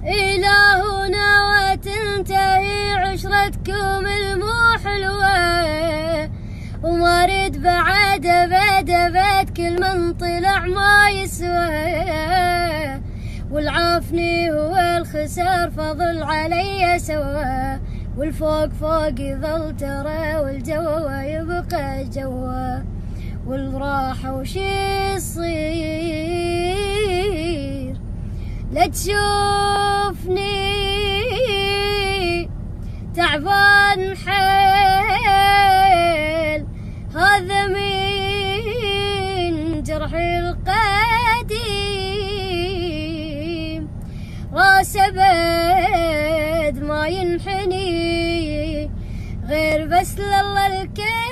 إلهنا وتنتهي عشرتكم المو حلوة، وما ريد بعد أبد كل من طلع ما يسوى، والعافني هو الخسار فضل علي سوا، والفوق فوق يظل ترى والجوا يبقى جوا، والراحة وش يصير لا تشوفني تعبان حيل، هذا من جرحي القديم، راس أبد ما ينحني غير بس لله الكريم.